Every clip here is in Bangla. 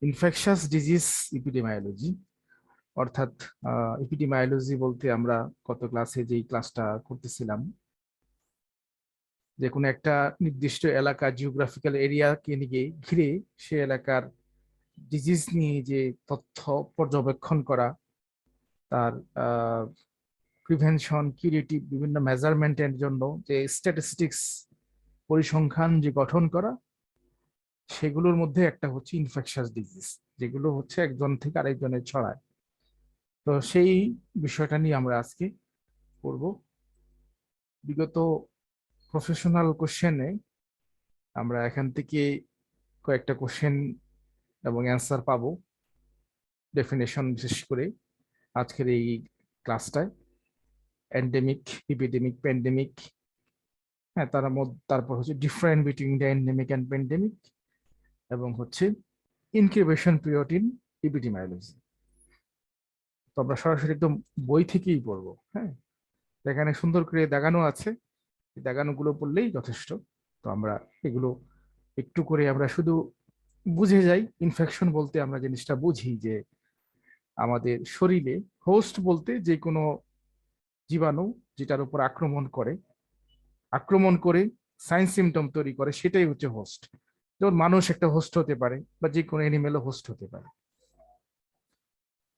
ইনফেকশাস ডিজিজ ইপিডেমিওলজি, অর্থাৎ ইপিডেমিওলজি বলতে আমরা গত ক্লাসে যেই ক্লাসটা করতেছিলাম, যে কোনো একটা নির্দিষ্ট এলাকা জিওগ্রাফিক্যাল এরিয়াকে নিয়ে ঘিরে সে এলাকার ডিজিজ নিয়ে যে তথ্য পর্যবেক্ষণ করা, তার প্রিভেনশন, কিউরেটিভ বিভিন্ন মেজারমেন্টের জন্য যে স্ট্যাটিস্টিক্স পরিসংখ্যান যে গঠন করা, সেগুলোর মধ্যে একটা হচ্ছে ইনফেকশাস ডিজিজ, যেগুলো হচ্ছে একজন থেকে আরেকজনের ছড়ায়। তো সেই বিষয়টা নিয়ে আমরা আজকে করব। বিগত প্রফেশনাল কোশ্চেনে আমরা এখান থেকে কয়েকটা কোশ্চেন এবং অ্যান্সার পাবো, ডেফিনেশন বিশেষ করে আজকের এই ক্লাসটায়। এন্ডেমিক, এপিডেমিক, প্যান্ডেমিক, হ্যাঁ, তারপর হচ্ছে different between the endemic and pandemic, এবং হচ্ছে ইনকিউবেশন পিরিয়ড ইন এপিডেমিওলজি। তো আমরা সরাসরি একদম বই থেকেই পড়বো। হ্যাঁ, এখানে সুন্দর করে দেখানো আছে, দেখানোগুলো পড়লেই যথেষ্ট। তো আমরা এগুলো একটু করে আমরা শুধু বুঝে যাই। ইনফেকশন বলতে আমরা জিনিসটা বুঝি যে আমাদের শরীরে হোস্ট বলতে যে কোনো জীবাণু যেটার উপর আক্রমণ করে সাইন সিমটম তৈরি করে, সেটাই হচ্ছে হোস্ট। যেমন মানুষ একটা হোস্ট হতে পারে, বা যে কোনো অ্যানিমেলও হোস্ট হতে পারে।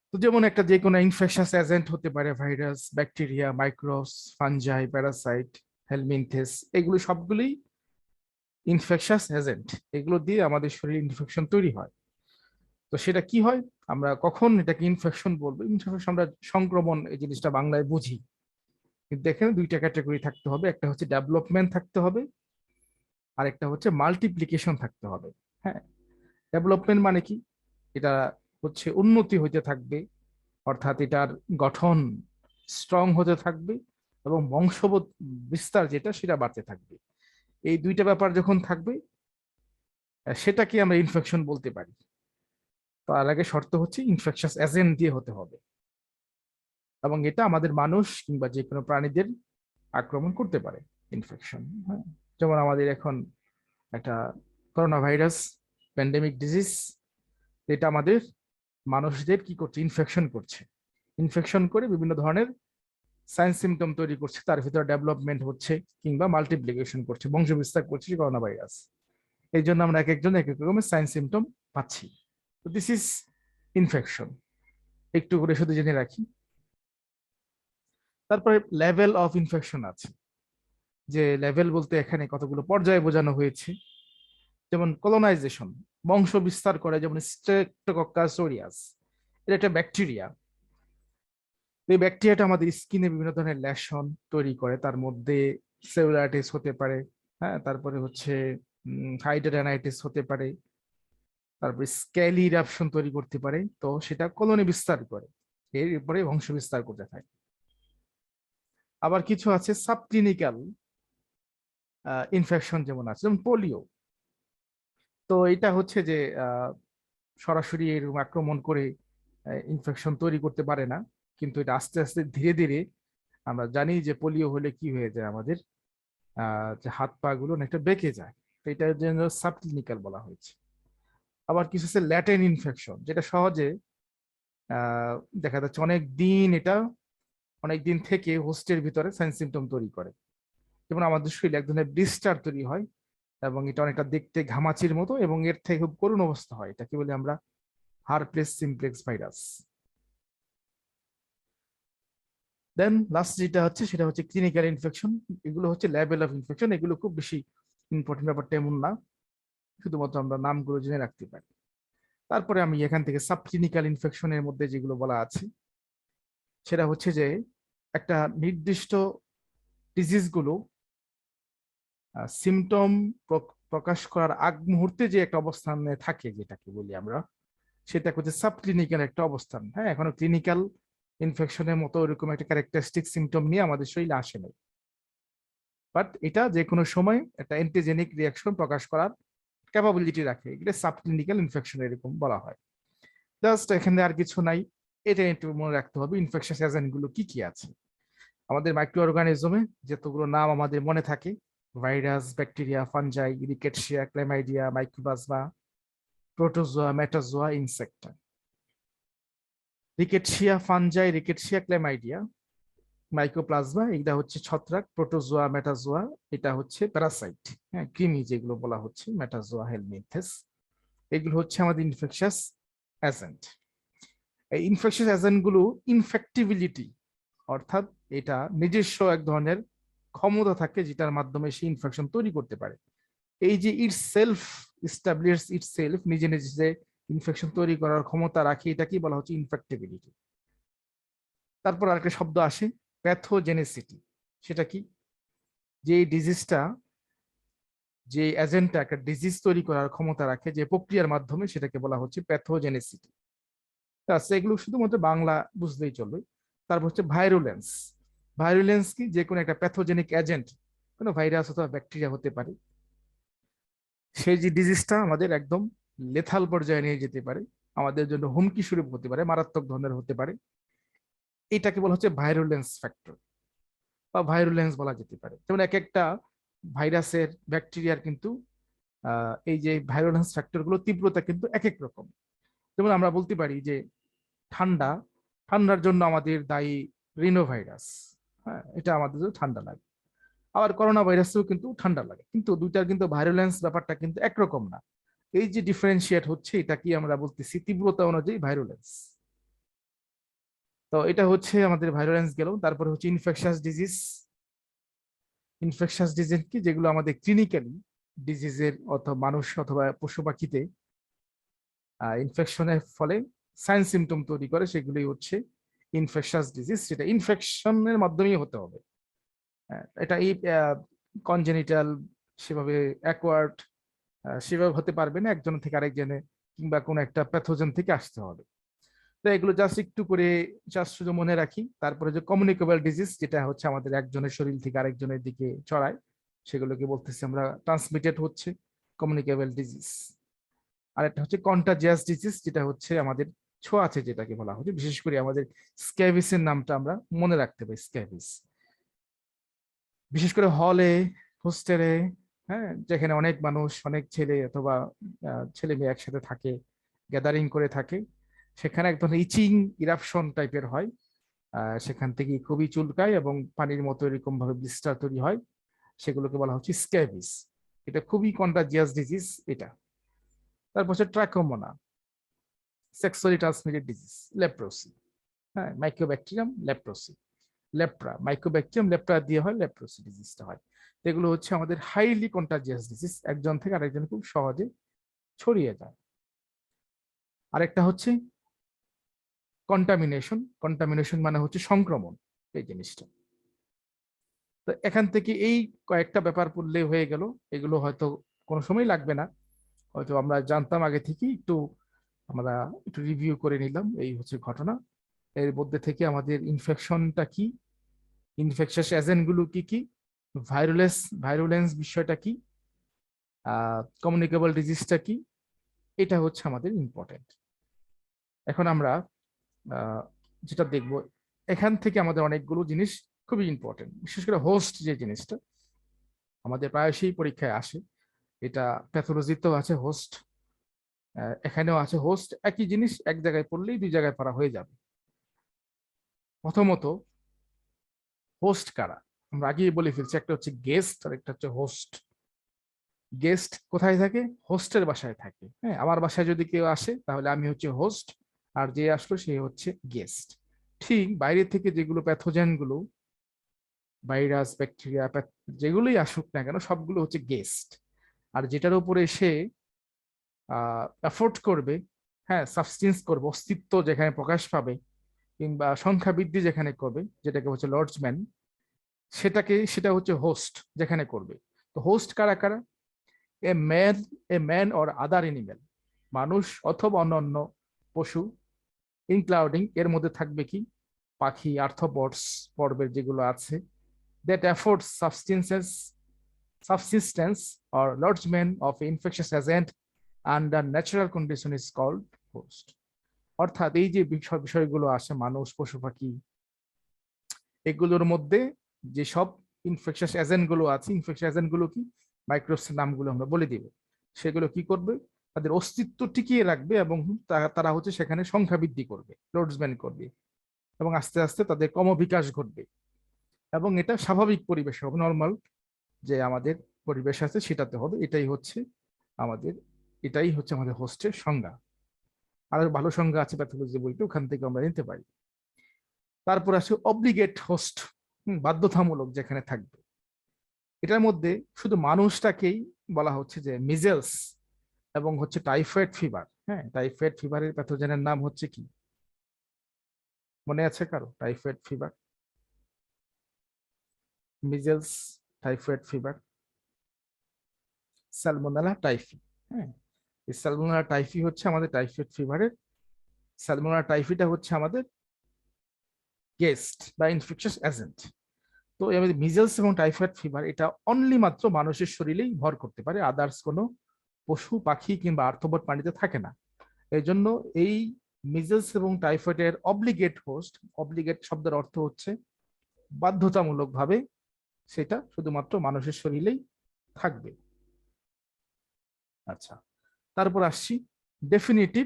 তো যেমন একটা যে কোনো ইনফেকশাস এজেন্ট হতে পারে virus, bacteria, microbes, fungi, parasite, helminthes, এগুলো সবগুলোই ইনফেকশাস এজেন্ট। এগুলো দিয়ে আমাদের শরীরে ইনফেকশন তৈরি হয়। তো সেটা কি হয়, আমরা কখন এটাকে ইনফেকশন বলবো? ইনফেকশন আমরা সংক্রমণ এই জিনিসটা বাংলায় বুঝি, কিন্তু এখানে দুইটা ক্যাটাগরি থাকতে হবে। একটা হচ্ছে ডেভেলপমেন্ট থাকতে হবে, আর একটা হচ্ছে মাল্টিপ্লিকেশন থাকতে হবে। হ্যাঁ, ডেভেলপমেন্ট মানে কি? এটা হচ্ছে উন্নতি হইতে থাকবে, অর্থাৎ এটার গঠন স্ট্রং হতে থাকবে, এবং বংশ বিস্তার যেটা সেটা বাড়তে থাকবে। এই দুইটা ব্যাপার যখন থাকবে, সেটাকে আমরা ইনফেকশন বলতে পারি। তার আগে শর্ত হচ্ছে ইনফেকশাস এজেন্ট দিয়ে হতে হবে, এবং এটা আমাদের মানুষ কিংবা যে কোনো প্রাণীদের আক্রমণ করতে পারে ইনফেকশন। হ্যাঁ, যেমন আমাদের এখন একটা করোনা ভাইরাস প্যান্ডেমিক ডিজিজ, এটা আমাদের মানুষদের কি করছে? ইনফেকশন করছে। ইনফেকশন করে বিভিন্ন ধরনের সাইন সিমটম তৈরি করছে, তার ভিতরে ডেভেলপমেন্ট হচ্ছে কিংবা মাল্টিপ্লিকেশন করছে, বংশ বিস্তার করছে করোনা ভাইরাস। এই জন্য আমরা এক একজন এক এক রকমের সাইন সিমটম পাচ্ছি। তো দিস ইজ ইনফেকশন, একটু করে শুধু জেনে রাখি। তারপরে লেভেল অফ ইনফেকশন আছে, যে লেভেল বলতে এখানে কতগুলো পর্যায়ে বোঝানো হয়েছে। যেমন কলোনাইজেশন, বংশ বিস্তার করে, যেমন স্ট্রেপ্টোকক্কাস অরিয়াস, এটা একটা ব্যাকটেরিয়া। এই ব্যাকটেরিয়াটা আমাদের স্কিনে বিভিন্ন ধরনের লেশন তৈরি করে, তার মধ্যে সেলুলাইটিস হতে পারে, হ্যাঁ, তারপরে হচ্ছে হাইড্রোডাইনাইটিস হতে পারে, তারপরে স্কেলি ইরাপশন তৈরি করতে পারে। তো সেটা কলোনি বিস্তার করে, এর উপরে বংশ বিস্তার করতে থাকে। আবার কিছু আছে সাবক্লিনিক্যাল ইনফেকশন, যেমন আছে যেমন পোলিও। তো এটা হচ্ছে যে সরাসরি এরকম আক্রমণ করে ইনফেকশন তৈরি করতে পারে না, কিন্তু এটা আস্তে আস্তে ধীরে ধীরে আমরা জানি যে পোলিও হলে কি হয়ে যায়, আমাদের যে হাত পা গুলো অনেকটা বেঁকে যায়। তো এটার জন্য সাবক্লিনিক্যাল বলা হয়েছে। আবার কিছু আছে ল্যাটেন ইনফেকশন, যেটা সহজে দেখা যাচ্ছে অনেক দিন থেকে হোস্টের ভিতরে সাইন সিমটম তৈরি করে। যেমন আমাদের শরীরে এক ধরনের ব্লিস্টার তৈরি হয়, এবং এটা অনেকটা দেখতে ঘামাচির মতো, এবং এর থেকে খুব করুণ অবস্থা হয়। এটা কি বলি আমরা? হারপ্লেস সিমপ্লেক্স ভাইরাস। দেন লাস্ট যেটা হচ্ছে সেটা হচ্ছে ক্লিনিক্যাল ইনফেকশন। এগুলো হচ্ছে লেভেল অফ ইনফেকশন। এগুলো খুব বেশি ইম্পর্টেন্ট ব্যাপারটা এমন না, শুধুমাত্র আমরা নামগুলো জেনে রাখতে পারি। তারপরে আমি এখান থেকে সাব ক্লিনিক্যাল ইনফেকশনের মধ্যে যেগুলো বলা আছে, সেটা হচ্ছে যে একটা নির্দিষ্ট ডিজিজগুলো সিমটম প্রকাশ করার আগ মুহূর্তে যে একটা অবস্থানে থাকে, যেটাকে বলি আমরা, সেটা হচ্ছে সাব ক্লিনিক্যাল একটা অবস্থান। হ্যাঁ, এখনো ক্লিনিক্যাল ইনফেকশনের মতো ওইরকম একটা ক্যারেক্টারিস্টিক সিমটম নিয়ে আমাদের শরীরে আসে নাই, বাট এটা যে কোনো সময় একটা অ্যান্টিজেনিক রিয়াকশন প্রকাশ করার ক্যাপাবিলিটি রাখে। এগুলো সাব ক্লিনিক্যাল ইনফেকশন এরকম বলা হয়। জাস্ট এখানে আর কিছু নাই, এটা একটু মনে রাখতে হবে ইনফেকশাস এজেন্ট গুলো কি কি আছে আমাদের মাইক্রো অর্গানিজমে। যতগুলো নাম আমাদের মনে থাকে, virus, bacteria, fungi, rickettsia, chlamydia, microplasma, protozoa, metazoa, insecta. Rickettsia fungi, rickettsia chlamydia, mycoplasma, এটা হচ্ছে ছত্রাক। প্রোটোজোয়া, মেটাজোয়া, এটা হচ্ছে প্যারাসাইট, হ্যাঁ, কৃমি যেগুলো বলা হচ্ছে, মেটাজোয়া, হেলমিনথেস, এগুলো হচ্ছে আমাদের ইনফেকশাস এজেন্ট। এই ইনফেকশাস এজেন্ট গুলো ইনফেক্টিবিলিটি, অর্থাৎ এটা নিজস্ব এক ধরনের ক্ষমতা থাকে যেটার মাধ্যমে সে ইনফেকশন তৈরি করতে পারে। এই যে ইট সেলফ ইস্টাবলিশ ইট সেলফ, নিজে নিজে যে ইনফেকশন তৈরি করার ক্ষমতা রাখে, এটা কি বলা হচ্ছে ইনফেক্টিবিলিটি। তারপর আরেকটা শব্দ আসে প্যাথোজেনেসিটি। সেটা কি? যে ডিজিজটা, যে এজেন্টটা একটা ডিজিজ তৈরি করার ক্ষমতা রাখে যে প্রক্রিয়ার মাধ্যমে, সেটাকে বলা হচ্ছে প্যাথোজেনেসিটি। আচ্ছা, এগুলো শুধুমাত্র বাংলা বুঝলেই চলবে। তারপর হচ্ছে ভাইরুলেন্স। ভাইরুলেন্স কি? যে কোনো একটা প্যাথোজেনিক এজেন্ট, কোনো ভাইরাস অথবা ব্যাকটেরিয়া হতে পারে, সেই যে ডিজিজটা আমাদের একদম লেথাল পর্যায়ে নিয়ে যেতে পারে, আমাদের জন্য হুমকি স্বরূপ হতে পারে, মারাত্মক ধরনের হতে পারে, এটাকে বলা হচ্ছে ভাইরুলেন্স ফ্যাক্টর বা ভাইরুলেন্স বলা যেতে পারে। যেমন এক একটা ভাইরাসের, ব্যাকটেরিয়ার কিন্তু এই যে ভাইরুলেন্স ফ্যাক্টর গুলো তীব্রতা কিন্তু এক এক রকম। যেমন আমরা বলতে পারি যে ঠান্ডা, ঠান্ডার জন্য আমাদের দায়ী রিনো ভাইরাস, হ্যাঁ, এটা আমাদের ঠান্ডা লাগে। আবার করোনা ভাইরাসেও কিন্তু ঠান্ডা লাগে, কিন্তু দুইটার কিন্তু ভাইরুলেন্স ব্যাপারটা কিন্তু একরকম না। এই যে ডিফারেন্সিয়েট হচ্ছে, এটা কি আমরা বলতেছি তীব্রতা অনুযায়ী ভাইরুলেন্স। তো এটা হচ্ছে আমাদের ভাইরুলেন্স গেল। তারপরে হচ্ছে ইনফেকশাস ডিজিজ। ইনফেকশাস ডিজিজ কি? যেগুলো আমাদের ক্লিনিক্যালি ডিজিজের অথবা মানুষ অথবা পশু পাখিতে ইনফেকশনের ফলে সাইন সিমটম তৈরি করে, সেগুলি হচ্ছে ইনফেকশাস ডিজিজ। সেটা ইনফেকশনের মাধ্যমেই হতে হবে। এটা এই কনজেনিটাল, সেভাবে অ্যাকোয়ার্ড, সেভাবে হতে পারবে না, একজন থেকে আরেকজনে কিংবা কোনো একটা প্যাথোজেন থেকে আসতে হবে। তো এগুলো জাস্ট একটু করে জাস্ট শুধু মনে রাখি। তারপরে যে কমিউনিকেবল ডিজিজ, যেটা হচ্ছে আমাদের একজনের শরীর থেকে আরেকজনের দিকে ছড়ায়, সেগুলোকে বলতেছি আমরা ট্রান্সমিটেড হচ্ছে কমিউনিকেবল ডিজিজ। আর একটা হচ্ছে কন্টাজিয়াস ডিজিজ, যেটা হচ্ছে আমাদের ছোঁয়াচে, যেটাকে বলা হচ্ছে বিশেষ করে আমাদের স্ক্যাবিসের নামটা আমরা মনে রাখতে পারি। স্ক্যাবিস বিশেষ করে হলে, হোস্টেলে, হ্যাঁ, যেখানে অনেক মানুষ, অনেক ছেলে অথবা ছেলে মেয়ে একসাথে থাকে, গ্যাদারিং করে থাকে, সেখানে এক ধরনের ইচিং ইরাপশন টাইপের হয়। সেখান থেকে খুবই চুলকায় এবং পানির মতো এরকম ভাবে ব্লিস্টার তৈরি হয়, সেগুলোকে বলা হচ্ছে স্ক্যাবিস। এটা খুবই কন্টাজিয়াস ডিজিজ এটা। তারপর হচ্ছে ট্রাকোমোনা, সেক্সুয়ালি ট্রান্সমিটেড ডিজিজ। লেপ্রোসি, হ্যাঁ, মাইক্রোব্যাকটেরিয়াম লেপ্রোসি, লেপ্রা, মাইক্রোব্যাকটেরিয়াম লেপ্রা দিয়ে হয়, লেপ্রোসি ডিজিজটা হয়। এগুলো হচ্ছে আমাদের হাইলি কন্টাজিয়াস ডিজিজ, একজন থেকে আরেকজন খুব সহজে ছড়িয়ে যায়। আরেকটা হচ্ছে কন্টামিনেশন। কন্টামিনেশন মানে হচ্ছে সংক্রমণ, এই জিনিসটা। তো এখান থেকে এই কয়েকটা ব্যাপার পড়লে হয়ে গেল। এগুলো হয়তো কোনো সময় লাগবে না, হয়তো আমরা জানতাম আগে থেকে, একটু আমরা একটু রিভিউ করে নিলাম। এই হচ্ছে ঘটনা। এর মধ্যে থেকে আমাদের ইনফেকশনটা কি, ইনফেকশাস এজেন্ট গুলো কি কি, ভাইরুলেন্স বিষয়টা কি, কমিউনিকেবল ডিজিজটা কি, এটা হচ্ছে আমাদের ইম্পর্টেন্ট। এখন আমরা যেটা দেখব, এখান থেকে আমাদের অনেকগুলো জিনিস খুবই ইম্পর্টেন্ট। বিশেষ করে হোস্ট যে জিনিসটা আমাদের প্রায়শই পরীক্ষায় আসে, এটা প্যাথোলজিতেও আছে হোস্ট, এখানেও আছে হোস্ট। একই জিনিস এক জায়গায় পড়লেই দুই জায়গায় পড়া হয়ে যাবে। প্রথমত, হোস্ট কারা? আমরা আগেই বলে ফেলছি, একটা হচ্ছে গেস্ট আর একটা হচ্ছে হোস্ট। গেস্ট কোথায় থাকে? হোস্টের বাসায় থাকে। হ্যাঁ, আমার বাসায় যদি কেউ আসে তাহলে আমি হচ্ছে হোস্ট, আর যে আসলো সে হচ্ছে গেস্ট। ঠিক বাইরে থেকে যেগুলো প্যাথোজেন গুলো, ভাইরাস, ব্যাকটেরিয়া, যেগুলোই আসুক না কেন, সবগুলো হচ্ছে গেস্ট। আর যেটার উপরে সে এফোর্ট করবে, হ্যাঁ, সাবস্টেন্স করবে, অস্তিত্ব যেখানে প্রকাশ পাবে কিংবা সংখ্যা বৃদ্ধি যেখানে করবে, যেটাকে হচ্ছে লর্ডসম্যান, সেটা হচ্ছে হোস্ট যেখানে করবে। তো হোস্ট কারা কারা? A man, or other animal, মানুষ অথবা অন্যান্য পশু, ইনক্লাউডিং, এর মধ্যে থাকবে কি পাখি, আর্থ্রোপডস পর্বের যেগুলো আছে, that affords subsistence or lodgement of infectious agent under natural condition is called host. অর্থাৎ এই যে বিষয়গুলো আসে, মানুষ, পশু পাখি, এগুলোর মধ্যে যে সব ইনফেকশাস এজেন্ট গুলো আছে, ইনফেকশাস এজেন্ট গুলো কি, মাইক্রোবস নামগুলো আমরা বলে দিব, সেগুলো কি করবে? তাদের অস্তিত্ব টিকিয়ে রাখবে এবং তারা হচ্ছে সেখানে সংখ্যা বৃদ্ধি করবে, লোডসম্যান করবে, এবং আস্তে আস্তে তাদের ক্রমবিকাশ ঘটবে। এবং এটা স্বাভাবিক পরিবেশ হবে, নর্মাল যে আমাদের পরিবেশ আছে সেটাতে হবে। আমাদের এটাই হচ্ছে আমাদের হোস্টের সংজ্ঞা। আর ভালো সংজ্ঞা আছে প্যাথোলজি বইতে, ওখান থেকে আমরা নিতে পারি। তারপর আছে অব্লিগেট হোস্ট, বাধ্যতামূলক যেখানে থাকবে। এটার মধ্যে শুধু মানুষটাকেই বলা হচ্ছে যে মিজেলস এবং হচ্ছে টাইফয়েড ফিভার। হ্যাঁ, টাইফয়েড ফিভারের প্যাথোজেনের নাম হচ্ছে কি, মনে আছে কারো? Typhoid fever, measles, typhoid fever, salmonella typhi. হ্যাঁ, এই স্যালমোনেলা টাইফি হচ্ছে আমাদের টাইফয়েড ফিভারের, স্যালমোনেলা টাইফিটা হচ্ছে আমাদের গেস্ট বা ইনফেকশাস এজেন্ট। তো আমাদের মিজেলস এবং টাইফয়েড ফিভার এটা অনলি মাত্র মানুষের শরীরেই ভর করতে পারে, আদার্স কোনো পশু পাখি কিংবা আর্থ্রোপড প্রাণীতে থাকে না। এই জন্য এই মিজেলস এবং টাইফয়েডের অব্লিগেট হোস্ট, অব্লিগেট শব্দের অর্থ হচ্ছে বাধ্যতামূলকভাবে সেটা শুধুমাত্র মানুষের শরীরেই থাকবে। আচ্ছা, তারপর আসছি ডেফিনিটিভ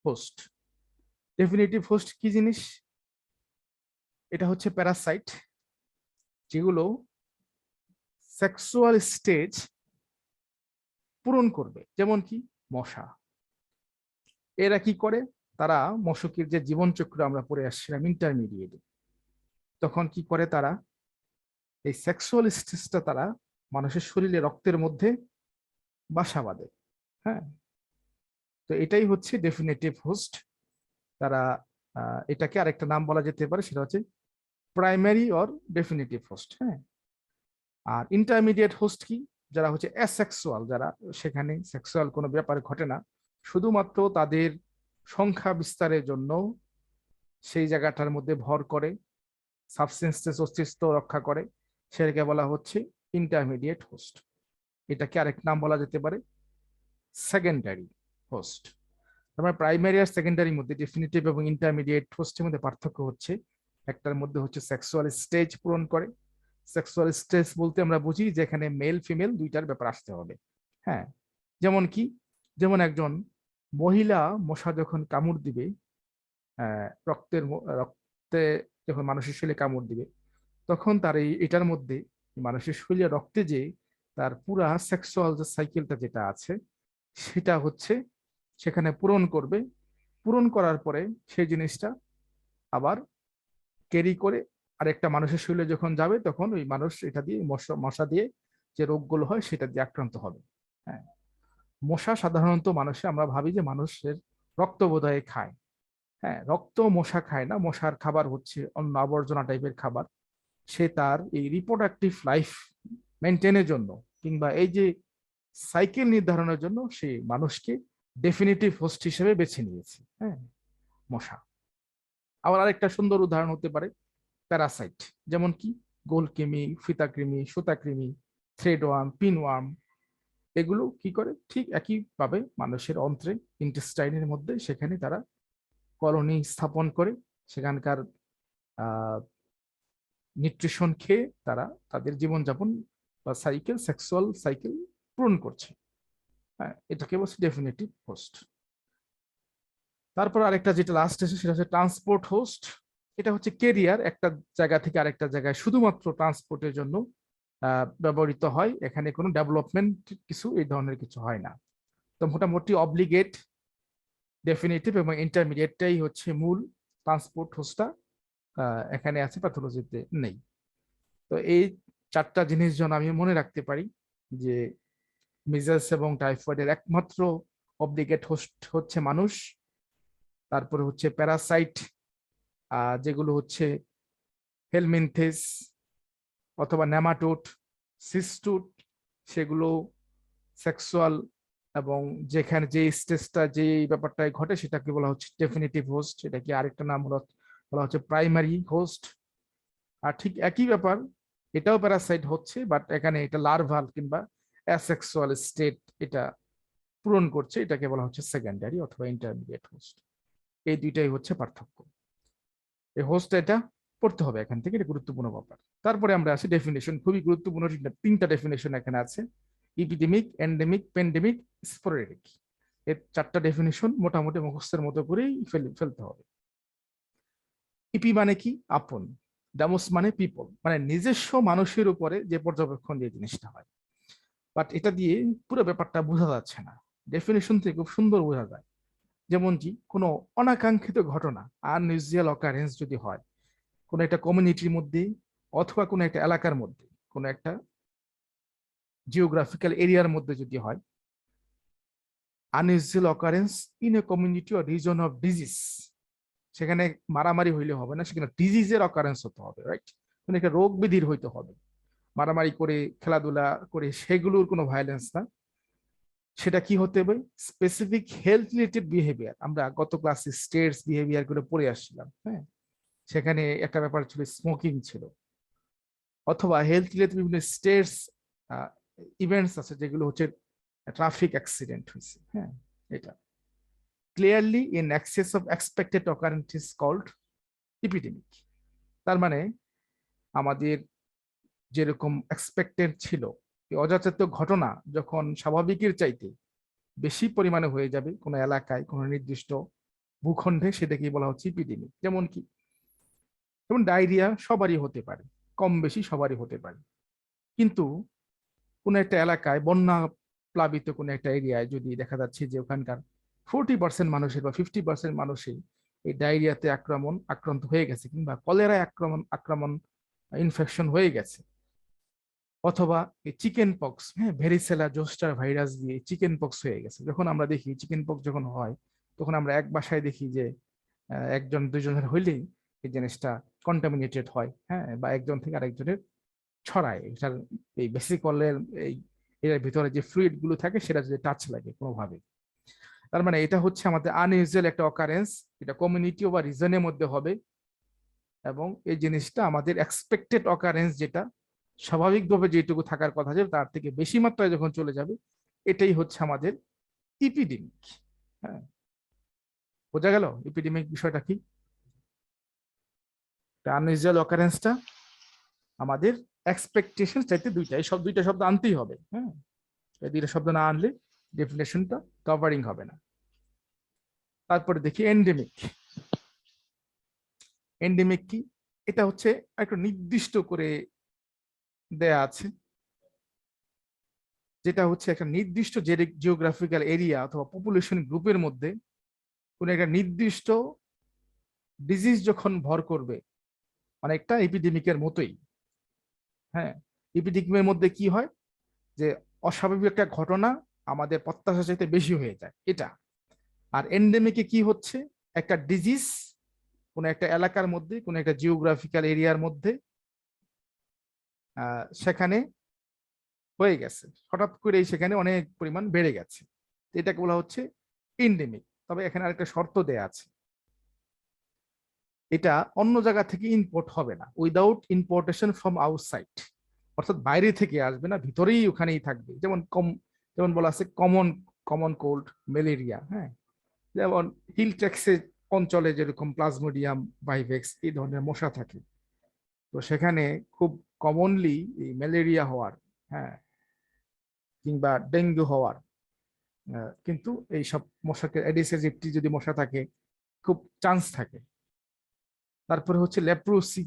হোস্ট। ডেফিনিটিভ হোস্ট কি জিনিস? এটা হচ্ছে প্যারাসাইট যেগুলো সেক্সুয়াল স্টেজ পূরণ করবে। যেমন কি মশা, এরা কি করে, তারা মশকের যে জীবনচক্র আমরা পড়ে আসছিলাম ইন্টারমিডিয়েটে, তখন কি করে তারা এই সেক্সুয়াল স্টেজটা তারা মানুষের শরীরে রক্তের মধ্যে বাসা বাঁধে। হ্যাঁ, তো এটাই হচ্ছে ডেফিনেটিভ হোস্ট। তারা এটাকে আরেকটা নাম বলা যেতে পারে, সেটা হচ্ছে প্রাইমারি অর ডেফিনেটিভ হোস্ট। হ্যাঁ, আর ইন্টারমিডিয়েট হোস্ট কি, যারা হচ্ছে অ্যাসেক্সুয়াল, যারা সেখানে সেক্সুয়াল কোনো ব্যাপার ঘটে না, শুধুমাত্র তাদের সংখ্যা বিস্তারের জন্য সেই জায়গাটার মধ্যে ভর করে, সাবস্টেন্সেস অস্তিত্ব রক্ষা করে, সেটাকে বলা হচ্ছে ইন্টারমিডিয়েট হোস্ট। এটাকে আরেক নাম বলা যেতে পারে সেকেন্ডারি হোস্ট। আমরা প্রাইমারি আর সেকেন্ডারির মধ্যে ডেফিনিটিভ এবং ইন্টারমিডিয়েট হোস্টের মধ্যে পার্থক্য হচ্ছে, একটার মধ্যে হচ্ছে সেক্সুয়াল স্টেজ পূরণ করে। সেক্সুয়াল স্টেজ বলতে আমরা বুঝি যেখানে মেল ফিমেল দুইটার ব্যাপার আসতে হবে। হ্যাঁ, যেমন কি, যেমন একজন মহিলা মশা যখন কামড় দিবে, রক্তে যখন মানুষের শরীরে কামড় দিবে, তখন তার এটার মধ্যে মানুষের শরীরে রক্তে যে তার পুরা সেক্সুয়াল যে সাইকেলটা যেটা আছে সেটা হচ্ছে সেখানে পূরণ করবে। পূরণ করার পরে সেই জিনিসটা আবার ক্যারি করে আরেকটা মানুষের শরীরে যখন যাবে, তখন ওই মানুষ এটা দিয়ে মশা দিয়ে যে রোগগুলো হয় সেটা দিয়ে আক্রান্ত হবে। হ্যাঁ, মশা সাধারণত আমরা ভাবি যে মানুষের রক্ত বোধহয় খায়। হ্যাঁ, রক্ত মশা খায় না, মশার খাবার হচ্ছে অন্য আবর্জনা টাইপের খাবার। সে তার এই রিপ্রোডাক্টিভ লাইফ মেনটেনের জন্য কিংবা এই যে সাইকেল নির্ধারণের জন্য সে মানুষকে ডেফিনিটিভ হোস্ট হিসেবে বেছে নিয়েছে। হ্যাঁ, মশা। আবার আরেকটা সুন্দর উদাহরণ হতে পারে প্যারাসাইট, যেমন কি গোলকৃমি, ফিতাকৃমি, সুতাকৃমি, থ্রেডওয়ার্ম, পিনওয়ার্ম। এগুলো কি করে, ঠিক একইভাবে মানুষের অন্ত্রে, ইন্টেস্টাইনের মধ্যে সেখানে তারা কলোনি স্থাপন করে সেখানকার নিউট্রিশন খেয়ে তারা তাদের জীবনযাপন বা সাইকেল, সেক্সুয়াল সাইকেল পূরণ করছে। হ্যাঁ, এটাকে বলছে ডেফিনেটিভ হোস্ট। তারপর আরেকটা যেটা লাস্ট আছে সেটা হচ্ছে ট্রান্সপোর্ট হোস্ট। এটা হচ্ছে কেরিয়ার, একটা জায়গা থেকে আরেকটা জায়গায় শুধুমাত্র ট্রান্সপোর্টের জন্য ব্যবহৃত হয়। এখানে কোনো ডেভেলপমেন্ট কিছু এই ধরনের কিছু হয় না। তো মোটামুটি অব্লিগেট, ডেফিনেটিভ এবং ইন্টারমিডিয়েটটাই হচ্ছে মূল ট্রান্সপোর্ট হোস্টটা এখানে আছে, প্যাথোলজিতে নেই। তো এই চারটা জিনিস যেন আমি মনে রাখতে পারি যে মিজেলস এবং টাইফয়েডের একমাত্র অব্লিগেট হোস্ট হচ্ছে মানুষ। তারপরে হচ্ছে প্যারাসাইট, যেগুলো হচ্ছে হেলমিনথেস অথবা নেমাটোড, সিস্টুট, সেগুলো সেক্সুয়াল এবং যেখানে যে স্টেজটা যে ব্যাপারটায় ঘটে সেটাকে বলা হচ্ছে ডেফিনিটিভ হোস্ট। এটাকে আরেকটা নাম বলা হচ্ছে প্রাইমারি হোস্ট। আর ঠিক একই ব্যাপার, এটাও প্যারাসাইট হচ্ছে, বাট এখানে এটা লার্ভাল কিংবা অ্যাসেক্সুয়াল স্টেট এটা পূরণ করছে, এটাকে বলা হচ্ছে সেকেন্ডারি অথবা ইন্টারমিডিয়েট হোস্ট। এই দুইটাই হচ্ছে পার্থক্য। এই হোস্ট এটা পড়তে হবে এখান থেকে, এটা গুরুত্বপূর্ণ ব্যাপার। তারপরে আমরা আসি ডেফিনেশন, খুবই গুরুত্বপূর্ণ তিনটা ডেফিনেশন এখানে আছে: ইপিডেমিক, এন্ডেমিক, প্যান্ডেমিক, স্পোরেডিক। এর 4টা ডেফিনিশন মোটামুটি মুখস্থের মতো করেই ফেলতে হবে। ইপি মানে কি? আপন। ডেমোস মানে পিপল, মানে নিজস্ব মানুষের উপরে যে পর্যবেক্ষণ দিয়ে জিনিসটা হয়। বাট এটা দিয়ে পুরো ব্যাপারটা বোঝা যাচ্ছে না, ডেফিনেশন থেকে খুব সুন্দর বোঝা যায়। যেমন কি কোনো অনাকাঙ্ক্ষিত ঘটনা, আনইউজুয়াল অকারেন্স যদি হয় কোনো একটা কমিউনিটির মধ্যে অথবা কোনো একটা এলাকার মধ্যে, কোনো একটা জিওগ্রাফিক্যাল এরিয়ার মধ্যে যদি হয়, unusual occurrence in a community or reason of disease, সেখানে মারামারি হইলে হবে না, সেখানে ডিজিজের অকারেন্স হতে হবে, রাইট? কোনো একটা রোগ বিধির হইতে হবে, মারামারি করে খেলাধুলা করে সেগুলোর কোনো ভায়োলেন্স না। সেটা কি হতে হবে? Specific health related behaviour. আমরা গত ক্লাসে স্টেটস বিহেভিয়ার করে পড়ে আসছিলাম, হ্যাঁ, সেখানে একটা ব্যাপার ছিল স্মোকিং ছিল, অথবা হেলথ রিলেটেড বিভিন্ন স্টেটস ইভেন্টস আছে যেগুলো হচ্ছে ট্রাফিক অ্যাক্সিডেন্ট হয়েছে, হ্যাঁ, এটা clearly in excess of expected occurrence is called epidemic. তার মানে আমাদের যেরকম এক্সপেক্টেড ছিল, অযাচিত ঘটনা যখন স্বাভাবিকের চাইতে বেশি পরিমাণে হয়ে যাবে কোনো এলাকায়, কোনো নির্দিষ্ট ভূখণ্ডে, সেটাকেই বলা হচ্ছে ইপিডেমিক। যেমন কি, যেমন ডায়রিয়া সবারই হতে পারে, কম বেশি সবারই হতে পারে, কিন্তু কোনো একটা এলাকায় বন্যা প্লাবিত কোনো একটা এরিয়ায় যদি দেখা যাচ্ছে যে ওখানকার 40% মানুষের বা 50% মানুষই এই ডায়রিয়াতে আক্রান্ত হয়ে গেছে, কিংবা কলেরায় আক্রমণ ইনফেকশন হয়ে গেছে, অথবা এই চিকেন পক্স, হ্যাঁ, ভেরিসেলা জোস্টার ভাইরাস দিয়ে চিকেন পক্স হয়ে গেছে। যখন আমরা দেখি চিকেন পক্স যখন হয়, তখন আমরা এক বাসায় দেখি যে একজন দুজনের হইলেই এই জিনিসটা কন্টামিনেটেড হয়, হ্যাঁ, বা একজন থেকে আরেকজনের ছড়ায়। এটার এই বেসিকলের এই এর ভিতরে যে ফ্লুইড গুলো থাকে সেটা যদি টাচ লাগে কোনোভাবে, তার মানে এটা হচ্ছে আমাদের আনইউজুয়াল একটা অকারেন্স, এটা কমিউনিটি বা রিজনের মধ্যে হবে, এবং এই জিনিসটা আমাদের এক্সপেক্টেড অকারেন্স, যেটা স্বাভাবিকভাবে যেটুকু থাকার কথা যে তার থেকে বেশি মাত্রায় যখন চলে যাবে, এটাই হচ্ছে আমাদের ইপিডেমিক। হ্যাঁ, বোঝা গেল ইপিডেমিক বিষয়টা কি? আনইউজুয়াল অকারেন্সটা আমাদের এক্সপেকটেশন চাইতে দুইটা শব্দ আনতেই হবে, হ্যাঁ, এই দুইটা শব্দ না আনলে ডেফিনেশনটা কভারিং হবে না। তারপরে দেখি এন্ডেমিক। এন্ডেমিক কি? এটা হচ্ছে একটা নির্দিষ্ট করে দেয়া আছে, যেটা হচ্ছে একটা নির্দিষ্ট জিওগ্রাফিক্যাল এরিয়া অথবা পপুলেশন গ্রুপের মধ্যে কোন একটা নির্দিষ্ট ডিজিজ যখন ভর করবে, অনেকটা এপিডেমিকের মতোই। হ্যাঁ, এপিডেমিকের মধ্যে কি হয় যে অস্বাভাবিক একটা ঘটনা আমাদের প্রত্যাশা চাইতে বেশি হয়ে যায়, এটা। আর এন্ডেমিকে কি হচ্ছে? একটা ডিজিজ কোন একটা এলাকার মধ্যে, কোন একটা জিওগ্রাফিক্যাল এরিয়ার মধ্যে সেখানে হয়ে গেছে, হঠাৎ করে সেখানে অনেক পরিমাণ বেড়ে গেছে, এটাকে বলা হচ্ছে এন্ডেমিক। তবে এখানে আরেকটা শর্ত দেয়া আছে, এটা অন্য জায়গা থেকে ইম্পোর্ট হবে না, উইদাউট ইম্পোর্টেশন ফ্রম আউটসাইড, অর্থাৎ বাইরে থেকে আসবে না, ভিতরেই ওখানেই থাকবে। যেমন বলা আছে কমন কমন কোল্ড, ম্যালেরিয়া, হ্যাঁ, যেমন হিল ট্যাক্সের অঞ্চলে যেরকম প্লাজমোডিয়াম ভাইভেক্স এই ধরনের মশা থাকে, তো সেখানে খুব কমনলি এই ম্যালেরিয়া হওয়ার, হ্যাঁ, কিংবা ডেঙ্গু হওয়ার, কিন্তু এই সব মশাকে এডিস এজিপ্টি যদি মশা থাকে খুব চান্স থাকে। তারপরে হচ্ছে লেপ্রোসি,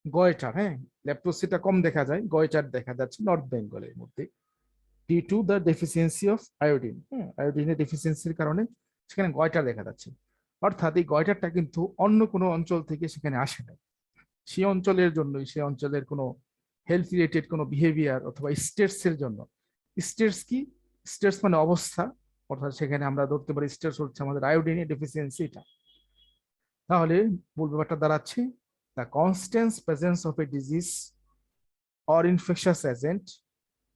গয়টার, হ্যাঁ, লেপ্রোসিটা কম দেখা যায়, গয়টার দেখা যাচ্ছে নর্থ বেঙ্গলের মধ্যে, due to the deficiency of iodine, হ্যাঁ, আয়োডিনের ডেফিসিয়েন্সির কারণে সেখানে গয়টার দেখা যাচ্ছে। অর্থাৎ এই গয়টারটা কিন্তু অন্য কোনো অঞ্চল থেকে সেখানে আসে না, সেই অঞ্চলের জন্যই, সেই অঞ্চলের কোনো হেলথ রিলেটেড কোনো বিহেভিয়ার অথবা স্টেটস এর জন্য। স্টেটস কি? স্টেটস মানে অবস্থা, অর্থাৎ সেখানে আমরা ধরতে পারি স্টেটস হচ্ছে আমাদের আয়োডিনের ডেফিসিয়েন্সি, এটা। তাহলে মূল ব্যাপারটা দাঁড়াচ্ছে the constant presence of A disease or infectious agent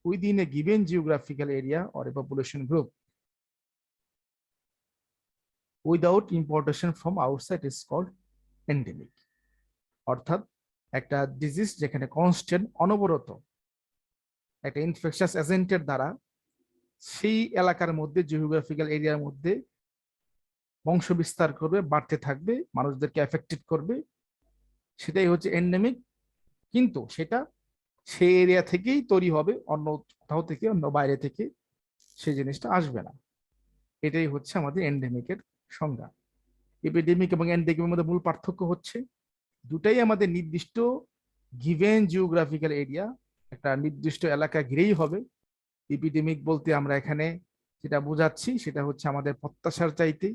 within a given geographical area or a population group without importation from outside is called endemic। অর্থাৎ একটা ডিজিজ যেখানে কনস্ট্যান্ট, অনবরত একটা ইনফেকশাস এজেন্টের দ্বারা সেই এলাকার মধ্যে, জিওগ্রাফিক্যাল এরিয়ার মধ্যে বংশ বিস্তার করবে, বাড়তে থাকবে, মানুষদেরকে এফেক্টেড করবে, সেটাই হচ্ছে এন্ডেমিক। কিন্তু সেটা সেই এরিয়া থেকেই তৈরি হবে, অন্য কোথাও থেকে, অন্য বাইরে থেকে সেই জিনিসটা আসবে না। এটাই হচ্ছে আমাদের এন্ডেমিকের সংজ্ঞা। এপিডেমিক এবং এন্ডেমিকের মধ্যে মূল পার্থক্য হচ্ছে দুটাই আমাদের নির্দিষ্ট গিভেন জিওগ্রাফিক্যাল এরিয়া, একটা নির্দিষ্ট এলাকা ঘিরেই হবে। এপিডেমিক বলতে আমরা এখানে যেটা বোঝাচ্ছি সেটা হচ্ছে আমাদের প্রত্যাশার চাইতে,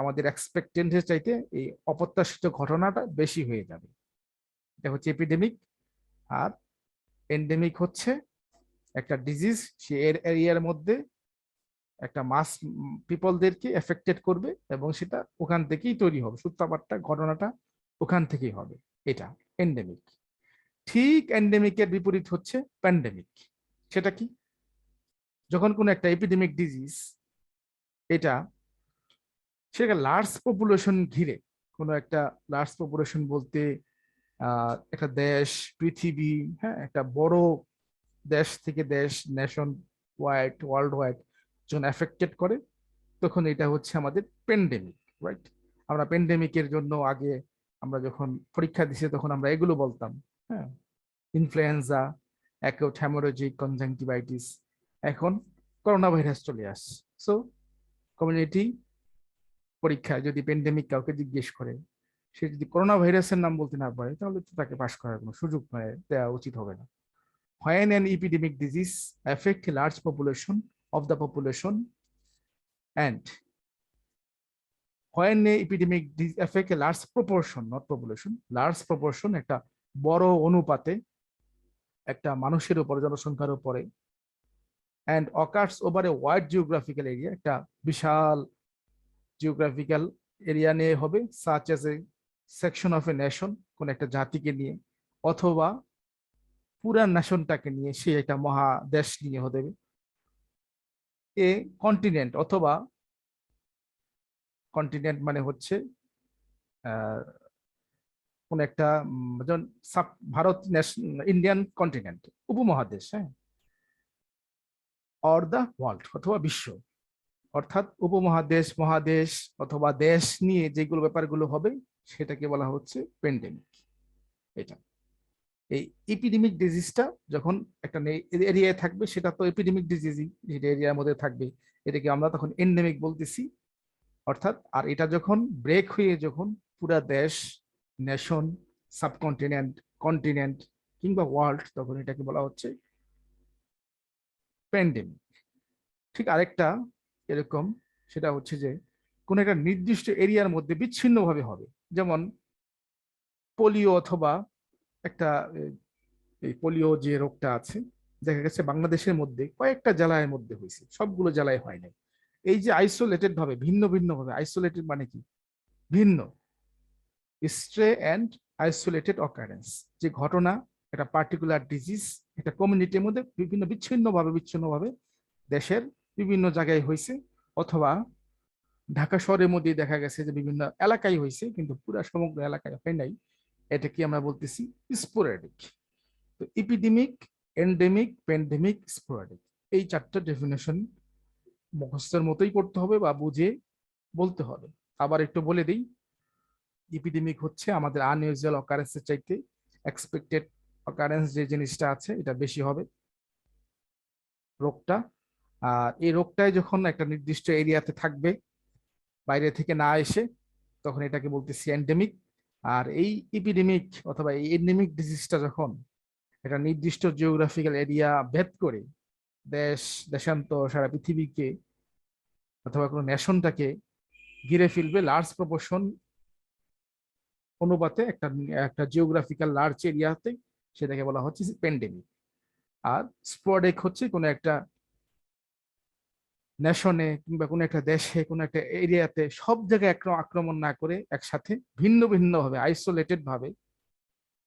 আমাদের এক্সপেক্টেন্সের চাইতে এই অপ্রত্যাশিত ঘটনাটা বেশি হয়ে যাবে, এটা হচ্ছে এপিডেমিক। আর এন্ডেমিক হচ্ছে একটা ডিজিজ সে এর এরিয়ার মধ্যে একটা মাস পিপলদেরকে এফেক্টেড করবে এবং সেটা ওখান থেকেই তৈরি হবে, সূত্রপাতটা ঘটনাটা ওখান থেকেই হবে, এটা এন্ডেমিক। ঠিক এন্ডেমিকের বিপরীত হচ্ছে প্যান্ডেমিক। সেটা কি? যখন কোনো একটা এপিডেমিক ডিজিজ এটা সেটা লার্জ পপুলেশন ঘিরে, কোনো একটা লার্জ পপুলেশন বলতে একটা দেশ, পৃথিবী, হ্যাঁ, একটা বড় দেশ থেকে দেশ, নেশন ওয়াইড, ওয়ার্ল্ড ওয়াইড যখন এফেক্টেড করে, তখন এটা হচ্ছে আমাদের প্যান্ডেমিক, রাইট? আমরা প্যান্ডেমিকের জন্য আগে আমরা যখন পরীক্ষা দিছি তখন আমরা এগুলো বলতাম, হ্যাঁ, ইনফ্লুয়েঞ্জা, অ্যাকিউট হ্যামোরেজিক কনজাংটিভাইটিস। এখন করোনা ভাইরাস চলে আসছে। সো কমিউনিটি পরীক্ষায় যদি প্যান্ডেমিক কাউকে জিজ্ঞেস করে, সে যদি করোনা ভাইরাসের নাম বলতে না পারে, তাহলে তো তাকে পাশ করার কোনো সুযোগ দেওয়া উচিত হবে না। When an epidemic disease affect a large population of the population, and when a epidemic disease affect a large proportion, not population, large proportion, একটা বড় অনুপাতে একটা মানুষের উপর, জনসংখ্যার উপরে, and occurs over a wide geographical area, একটা বিশাল জিওগ্রাফিক্যাল এরিয়া নিয়ে হবে, such as a section of a nation, কোন একটা জাতিকে নিয়ে, অথবা পুরা নেশনটাকে নিয়ে, সে একটা মহাদেশ নিয়ে হতে হবে, এ কন্টিনেন্ট, অথবা কন্টিনেন্ট মানে হচ্ছে কোন একটা যেমন ভারত, ইন্ডিয়ান কন্টিনেন্ট, উপমহাদেশ, হ্যাঁ, অর দা ওয়ার্ল্ড, অথবা বিশ্ব, অর্থাৎ উপমহাদেশ, মহাদেশ অথবা দেশ নিয়ে যেগুলো ব্যাপারগুলো হবে সেটাকে বলা হচ্ছে প্যান্ডেমিক। এটা এই এপিডেমিক ডিজিজটা যখন একটা এরিয়ায় থাকবে, সেটা তো এপিডেমিক ডিজিজই, যেটা এরিয়ার মধ্যে থাকবে, এটাকে আমরা তখন এন্ডেমিক বলতেছি। অর্থাৎ আর এটা যখন ব্রেক হয়ে যখন পুরা দেশ, নেশন, সাবকন্টিনেন্ট, কন্টিনেন্ট কিংবা ওয়ার্ল্ড, তখন এটাকে বলা হচ্ছে প্যান্ডেমিক। ঠিক আরেকটা এরকম, সেটা হচ্ছে যে কোন একটা নির্দিষ্ট এরিয়ার মধ্যে বিচ্ছিন্নভাবে হবে, যেমন পোলিও, অথবা একটা এই পোলিও যে রোগটা আছে, দেখা গেছে বাংলাদেশের মধ্যে কয়েকটা জেলার মধ্যে হয়েছে, সবগুলো জেলায় হয় নাই। এই যে আইসোলেটেড ভাবে, ভিন্ন ভিন্ন ভাবে, আইসোলেটেড মানে কি? ভিন্ন, স্ট্রে অ্যান্ড আইসোলেটেড অকারেন্স, যে ঘটনা একটা পার্টিকুলার ডিজিজ একটা কমিউনিটির মধ্যে বিচ্ছিন্নভাবে দেশের বিভিন্ন জায়গায় হয়েছে, অথবা ঢাকা শহরের মধ্যে দেখা গেছে যে বিভিন্ন এলাকায় হয়েছে, কিন্তু পুরা সমগ্র এলাকায় হয় নাই, এটা কি আমরা বলতেছি স্পোরাডিক। তো এপিডেমিক, এন্ডেমিক, প্যান্ডেমিক, স্পোরাডিক, এই চারটা ডেফিনেশন মুখস্থের মতোই করতে হবে বা বুঝে বলতে হবে। আবার একটু বলে দিই, এপিডেমিক হচ্ছে আমাদের আনইউজুয়াল অকারেন্সের চাইতে এক্সপেক্টেড অকারেন্স যে জিনিসটা আছে এটা বেশি হবে রোগটা। আর এই রোগটাই যখন একটা নির্দিষ্ট এরিয়াতে থাকবে, বাইরে থেকে না এসে, তখন এটাকে বলতেছি এন্ডেমিক। আর এই এপিডেমিক অথবা এই এন্ডেমিক ডিজিজটা যখন একটা নির্দিষ্ট জিওগ্রাফিক্যাল এরিয়া ভেদ করে দেশ, দেশান্তর, সারা পৃথিবীকে অথবা কোনো নেশনটাকে ঘিরে ফেলবে লার্জ প্রপোর্শন অনুপাতে, একটা একটা জিওগ্রাফিক্যাল লার্জ এরিয়াতে, সেটাকে বলা হচ্ছে প্যান্ডেমিক। আর স্পোরাডিক হচ্ছে কোনো একটা নেশনে কিংবা কোনো একটা দেশে, কোনো একটা এরিয়াতে সব জায়গায় আক্রমণ না করে একসাথে ভিন্ন ভিন্ন ভাবে, আইসোলেটেড ভাবে,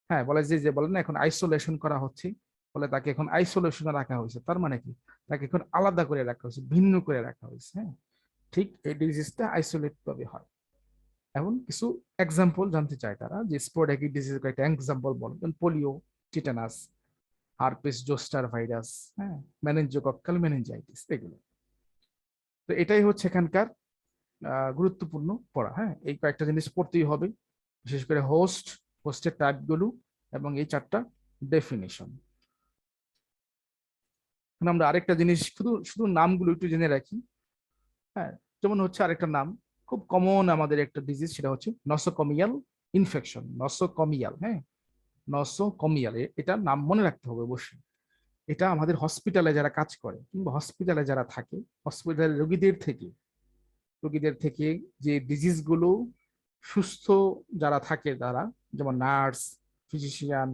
হ্যাঁ, বলে যে বলে না এখন আইসোলেশন করা হচ্ছে, বলে তাকে এখন আইসোলেশনে রাখা হয়েছে, তার মানে কি? তাকে এখন আলাদা করে রাখা হয়েছে, ভিন্ন করে রাখা হয়েছে, হ্যাঁ। ঠিক এই ডিজিজটা আইসোলেট ভাবে হয়। এখন কিছু এক্সাম্পল জানতে চায় তারা, যে স্পোরাডিক ডিজিজ একটা এক্সাম্পল বলেন, পোলিও, টিটানাস, হারপিস জোস্টার ভাইরাস, হ্যাঁ, মেনিনজোকক্কাল মেনিনজাইটিস, এগুলো। তো এটাই হচ্ছে এখানকার গুরুত্বপূর্ণ পড়া, হ্যাঁ, এই কয়েকটা জিনিস পড়তেই হবে, বিশেষ করে হোস্টের টাইপগুলো এবং এই চারটা ডেফিনিশন। আমরা আরেকটা জিনিস শুধু শুধু নামগুলো একটু জেনে রাখি, হ্যাঁ, যেমন হচ্ছে আরেকটা নাম খুব কমন আমাদের একটা ডিজিজ, সেটা হচ্ছে নসোকমিয়াল ইনফেকশন। নসোকমিয়াল, হ্যাঁ, নসোকমিয়াল, এটা নাম মনে রাখতে হবে অবশ্যই। এটা আমাদের হসপিটালে যারা কাজ করে কিংবা হসপিটালে যারা থাকে, হসপিটালের রোগীদের থেকে যে ডিজিজ গুলো সুস্থ যারা থাকে তারা, যেমন নার্স, ফিজিশিয়ান,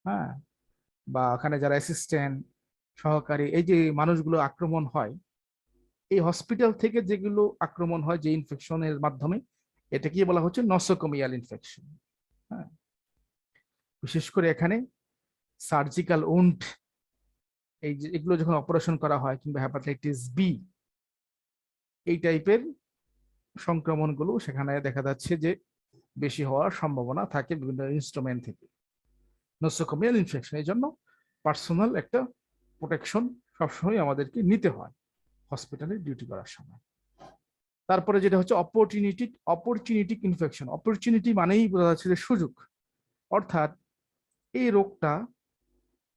হ্যাঁ, বা ওখানে যারা অ্যাসিস্ট্যান্ট, সহকারী, এই যে মানুষগুলো আক্রমণ হয়, এই হসপিটাল থেকে যেগুলো আক্রমণ হয় যে ইনফেকশনের মাধ্যমে, এটা কি বলা হচ্ছে নসোকমিয়াল ইনফেকশন। হ্যাঁ, বিশেষ করে এখানে সার্জিক্যাল উন্ড, এই যে এগুলো যখন অপারেশন করা হয়, কিংবা হেপাটাইটিস বি, এই টাইপের সংক্রমণগুলো সেখানে দেখা যাচ্ছে যে বেশি হওয়ার সম্ভাবনা থাকে বিভিন্ন ইনস্ট্রুমেন্ট থেকে। নসোকমিয়াল ইনফেকশন, এই জন্য পার্সোনাল একটা প্রোটেকশন সবসময় আমাদেরকে নিতে হয় হসপিটালে ডিউটি করার সময়। তারপরে যেটা হচ্ছে অপরচুনিটি ইনফেকশন। অপরচুনিটি মানেই বোঝা যাচ্ছে যে সুযোগ, অর্থাৎ এই রোগটা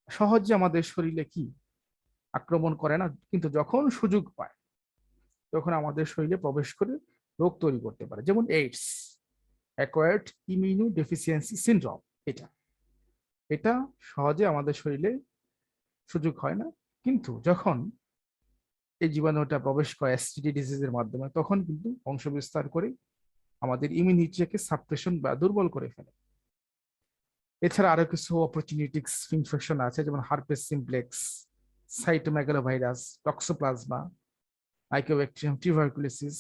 সহজে আমাদের শরীরে কি আক্রমণ করে না, কিন্তু যখন সুযোগ পায় তখন আমাদের শরীরে প্রবেশ করে রোগ তৈরি করতে পারে। যেমন AIDS, acquired immuno deficiency syndrome, এটা এটা সহজে আমাদের শরীরে সুযোগ হয় না, কিন্তু যখন এই জীবাণুটা প্রবেশ করে এসটিডি ডিজিজের মাধ্যমে, তখন কিন্তু বংশ বিস্তার করে আমাদের ইমিউনিটিকে সাপ্রেশন বা দুর্বল করে ফেলে। এছাড়া আরো কিছু অপরচুনিটিক্স ইনফেকশন আছে, যেমন herpes simplex, cytomegalovirus, toxoplasma, Mycobacterium, tuberculosis,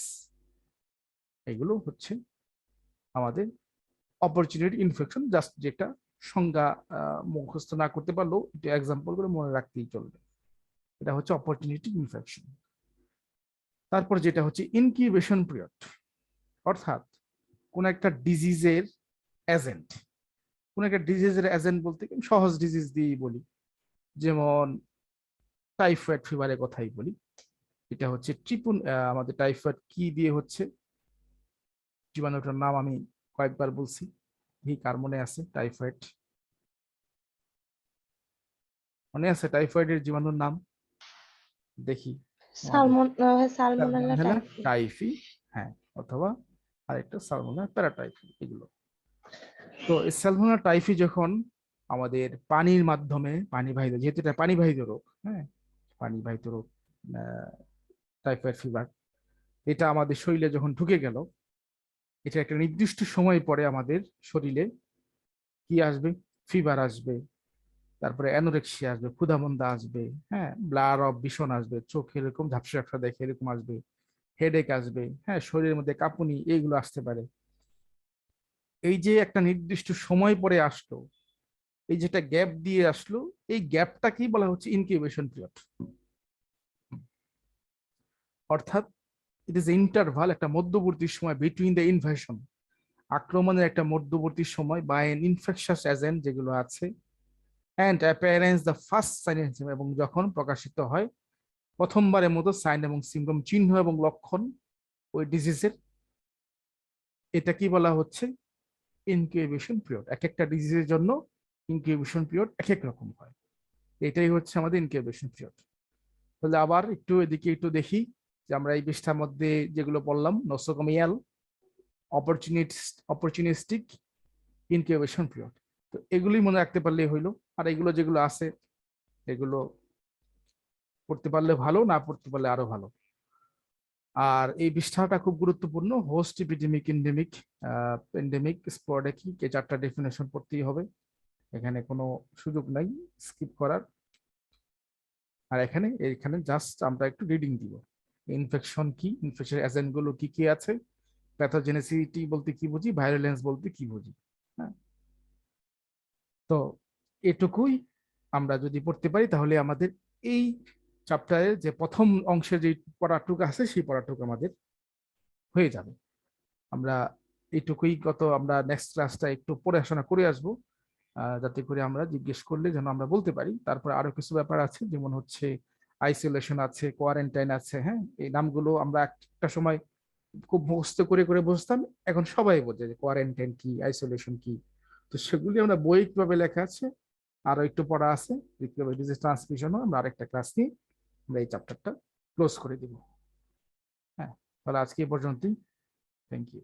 এগুলো হচ্ছে আমাদের অপরচুনিটি ইনফেকশন। জাস্ট যেটা সংজ্ঞা মুখস্থ না করতে পারলেও এটা এক্সাম্পল করে মনে রাখতেই চলবে। এটা হচ্ছে অপরচুনিটি ইনফেকশন। তারপর যেটা হচ্ছে ইনকিউবেশন পিরিয়ড, অর্থাৎ কোন একটা ডিজিজের এজেন্ট। কোন একটা ডিজিজের এজেন্ট বলতে সহজ ডিজিজ দিয়েই বলি, যেমন টাইফয়েড ফিভারের কথাই বলি। এটা হচ্ছে আমাদের টাইফয়েড কি দিয়ে হচ্ছে, জীবাণুটার নাম আমি কয়েকবার বলছি, কার মনে আছে? টাইফয়েড মনে আছে? টাইফয়েডের জীবাণুর নাম দেখি আমাদের। Salmonella salmonella typhi. টাইফি, হ্যাঁ, অথবা আরেকটা সালমোনেলা প্যারাটাইফি, এগুলো। তো এই সালমোনেলা টাইফি যখন আমাদের পানির মাধ্যমে, পানিবাহিত, যেহেতু এটা পানিবাহিত রোগ, হ্যাঁ, পানিবাহিত রোগ, টাইফয়েড ফিভার, এটা আমাদের শরীরে যখন ঢুকে গেল, এটা একটা নির্দিষ্ট সময় পরে আমাদের শরীরে কি আসবে? ফিভার আসবে, তারপরে অ্যানোরেক্সিয়া আসবে, ক্ষুধামন্দা আসবে, হ্যাঁ, ব্লার অফ ভিশন আসবে, চোখ এরকম ঝাপসা ঝাপসা দেখে এরকম আসবে, হেডেক আসবে, হ্যাঁ, শরীরের মধ্যে কাঁপুনি, এইগুলো আসতে পারে। এই যে একটা নির্দিষ্ট সময় পরে আসলো, এই যেটা গ্যাপ দিয়ে আসলো, এই গ্যাপটা কি বলা হচ্ছে? Incubation period. অর্থাৎ ইট ইজ ইন্টারভাল, একটা মধ্যবর্তী সময় বিটুইন দ্য ইনভেশন, আক্রমণের একটা মধ্যবর্তী সময়, বা এন ইনফেকশাস এজেন্ট যেগুলো আছে, and appearance the first sign, এবং যখন প্রকাশিত হয় প্রথমবারের মতো সাইন এবং সিম্পটম, চিহ্ন এবং লক্ষণ ওই ডিজিজের, এটা কি বলা হচ্ছে? Incubation period. এক একটা ডিজিজের জন্য ইনকিউবেশন পিরিয়ড এক এক রকম হয়। এটাই হচ্ছে আমাদের ইনকিউবেশন পিরিয়ড। তাহলে আবার একটু এদিকে একটু দেখি যে আমরা এই পৃষ্ঠার মধ্যে যেগুলো বললাম, নসোকমিয়াল, অপরচুনিস্টিক, ইনকিউবেশন পিরিয়ড, তো এগুলি মনে রাখতে পারলেই হইলো। আর এগুলো যেগুলো আছে এগুলো পড়তে পারলে ভালো, না পড়তে পারলে আরো ভালো। আর এই পৃষ্ঠাটা খুব গুরুত্বপূর্ণ, host, epidemic, endemic, pandemic, sporadic, এই চারটা ডেফিনেশন পড়তেই হবে, এখানে কোনো সুযোগ নাই স্কিপ করার। আর এখানে জাস্ট আমরা একটু রিডিং দিব, ইনফেকশন কি, ইনফেকশন এজেন্ট গুলো কি কি আছে, প্যাথোজেনেসিটি বলতে কি বুঝি, ভায়োলেন্স বলতে কি বুঝি। হ্যাঁ, তো এটুকুই আমরা যদি পড়তে পারি, তাহলে আমাদের এই চ্যাপ্টারের যে প্রথম অংশে যে পড়াটুকু আছে, সেই পড়াটুকু আমাদের হয়ে যাবে। আমরা এইটুকুই, আমরা নেক্সট ক্লাসটা একটু পড়াশোনা করে আসবো, যাতে করে আমরা জিজ্ঞেস করলে যেন আমরা বলতে পারি। তারপরে আরো কিছু ব্যাপার আছে, যেমন হচ্ছে আইসোলেশন আছে, কোয়ারেন্টাইন আছে, হ্যাঁ, এই নামগুলো আমরা একটা সময় খুব মুখস্থ করে করে বুঝতাম, এখন সবাই বোঝে যে কোয়ারেন্টাইন কি, আইসোলেশন কি। তো সেগুলি আমরা বই কিভাবে লেখা আছে আরো একটু পড়া আছে, ডিজিটাল ট্রান্সমিশনও আমরা আরেকটা ক্লাস নিয়ে আমরা এই চ্যাপ্টারটা ক্লোজ করে দিব। হ্যাঁ, তাহলে আজকে এই পর্যন্তই। Thank you.